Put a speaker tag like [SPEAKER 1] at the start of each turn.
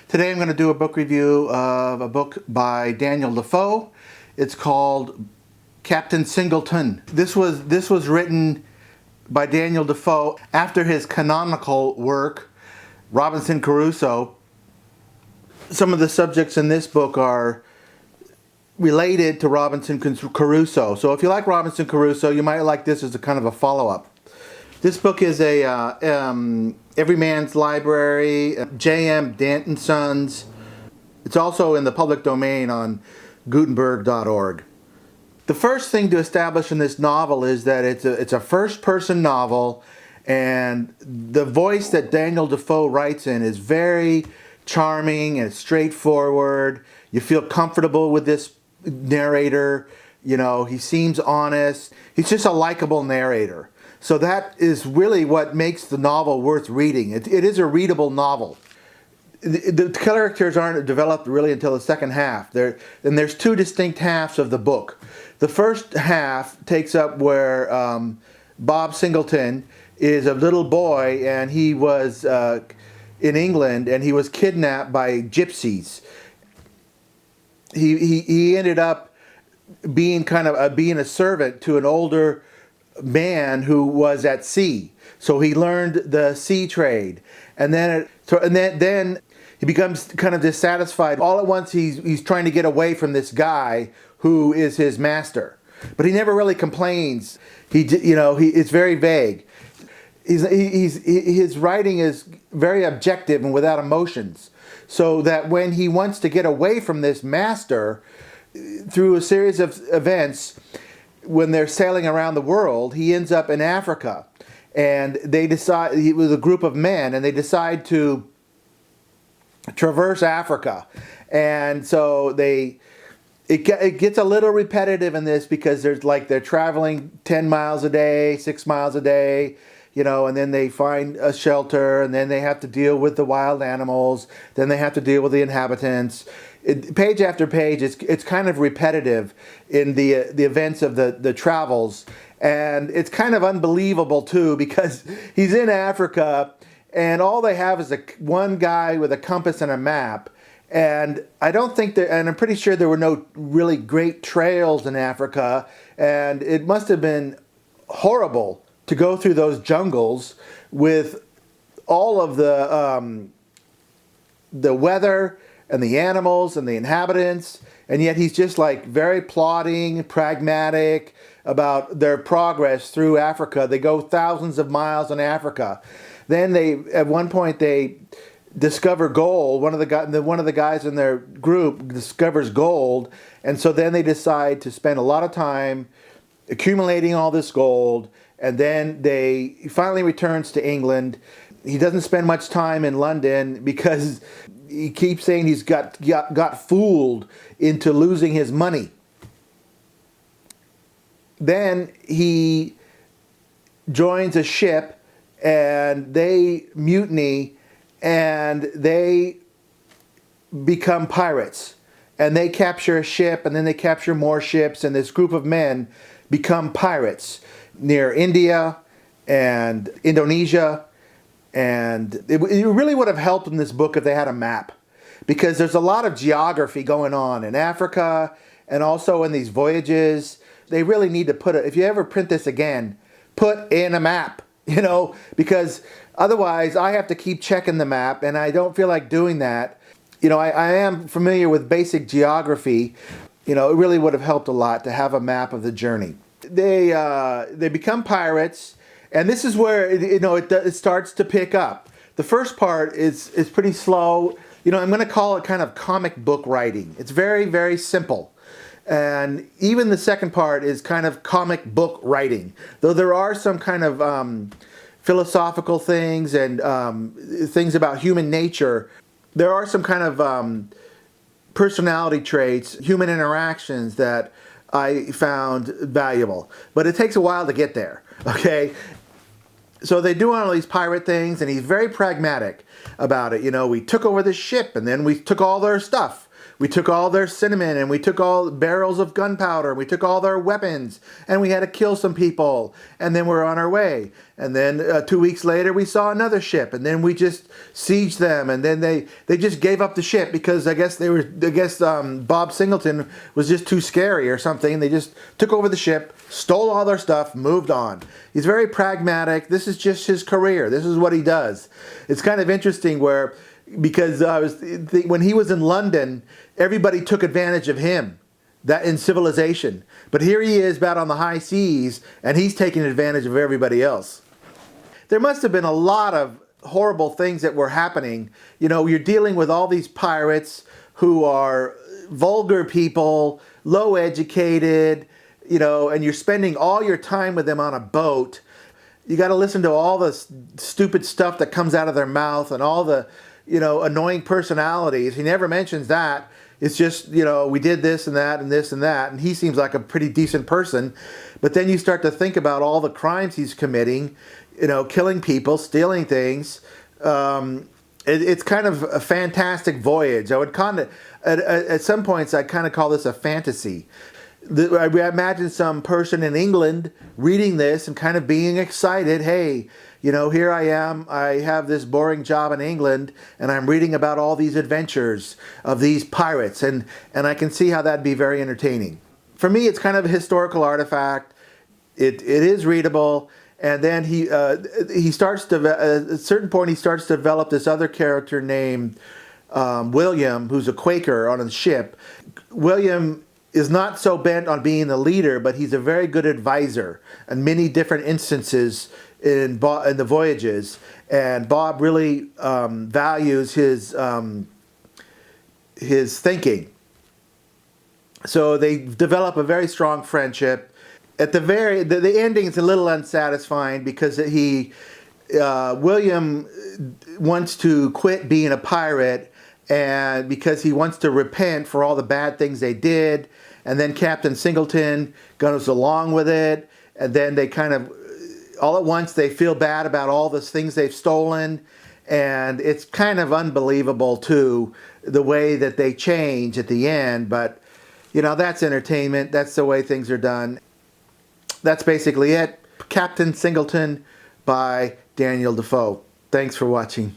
[SPEAKER 1] Today I'm going to do a book review of a book by Daniel Defoe. It's called Captain Singleton. This was written by Daniel Defoe after his canonical work, Robinson Crusoe. Some of the subjects in this book are related to Robinson Crusoe. So if you like Robinson Crusoe, you might like this as a kind of a follow-up. This book is a Everyman's Library, J.M. Danton Sons. It's also in the public domain on Gutenberg.org. The first thing to establish in this novel is that it's a first-person novel, and the voice that Daniel Defoe writes in is very charming and straightforward. You feel comfortable with this narrator. You know, he seems honest. He's just a likable narrator. So that is really what makes the novel worth reading. It is a readable novel. The characters aren't developed really until the second half. And there's two distinct halves of the book. The first half takes up where Bob Singleton is a little boy, and he was in England, and he was kidnapped by gypsies. He ended up being being a servant to an older man who was at sea. So he learned the sea trade, and then he becomes kind of dissatisfied. All at once he's trying to get away from this guy who is his master, but he never really complains. It's very vague. His writing is very objective and without emotions, so that when he wants to get away from this master through a series of events, when they're sailing around the world, he ends up in Africa, and they decide, he was a group of men, and they decide to traverse Africa. And so it gets a little repetitive in this, because they're traveling 10 miles a day, 6 miles a day, and then they find a shelter, and then they have to deal with the wild animals, then they have to deal with the inhabitants. Page after page, it's kind of repetitive in the events of the travels, and it's kind of unbelievable too, because he's in Africa, and all they have is one guy with a compass and a map, and I'm pretty sure there were no really great trails in Africa, and it must have been horrible to go through those jungles with all of the weather and the animals and the inhabitants, and yet he's just very plodding, pragmatic about their progress through Africa. They go thousands of miles in Africa. Then at one point they discover gold. One of the guys in their group discovers gold, and so then they decide to spend a lot of time accumulating all this gold, and then he finally returns to England. He doesn't spend much time in London because he keeps saying he's got fooled into losing his money. Then he joins a ship, and they mutiny, and they become pirates. And they capture a ship, and then they capture more ships, and this group of men become pirates near India and Indonesia. And it really would have helped in this book if they had a map, because there's a lot of geography going on in Africa and also in these voyages. They really need to if you ever print this again, put in a map, because otherwise I have to keep checking the map, and I don't feel like doing that. I am familiar with basic geography. It really would have helped a lot to have a map of the journey. They become pirates. And this is where it starts to pick up. The first part is pretty slow. I'm going to call it kind of comic book writing. It's very, very simple. And even the second part is kind of comic book writing, though there are some kind of philosophical things and things about human nature. There are some kind of personality traits, human interactions that I found valuable. But it takes a while to get there, okay? So they do all these pirate things, and he's very pragmatic about it. We took over the ship, and then we took all their stuff. we took all their cinnamon, and we took all barrels of gunpowder, and we took all their weapons, and we had to kill some people, and then we're on our way. And then 2 weeks later, we saw another ship, and then we just sieged them, and then they just gave up the ship because I guess Bob Singleton was just too scary or something. They just took over the ship, stole all their stuff, moved on. He's very pragmatic. This is just his career. This is what he does. It's kind of interesting because when he was in London, everybody took advantage of him that in civilization. But here he is out on the high seas, and he's taking advantage of everybody else. There must have been a lot of horrible things that were happening. You know, you're dealing with all these pirates who are vulgar people, low educated, you know, and you're spending all your time with them on a boat. You got to listen to all the stupid stuff that comes out of their mouth and all the, you know, annoying personalities. He never mentions that. It's just, you know, we did this and that and this and that, and he seems like a pretty decent person. But then you start to think about all the crimes he's committing, you know, killing people, stealing things. It's kind of a fantastic voyage. I would at some points, I kind of call this a fantasy. I imagine some person in England reading this and kind of being excited. Hey, you know, here I am. I have this boring job in England, and I'm reading about all these adventures of these pirates, and I can see how that'd be very entertaining. For me, it's kind of a historical artifact. It is readable, and then he starts to at a certain point he starts to develop this other character named William, who's a Quaker on a ship. William is not so bent on being the leader, but he's a very good advisor in many different instances in the voyages. And Bob really values his thinking. So they develop a very strong friendship. At the ending is a little unsatisfying because William wants to quit being a pirate, and because he wants to repent for all the bad things they did. And then Captain Singleton goes along with it, and then they kind of, all at once, they feel bad about all the things they've stolen, and it's kind of unbelievable, too, the way that they change at the end. But, you know, that's entertainment. That's the way things are done. That's basically it. Captain Singleton by Daniel Defoe. Thanks for watching.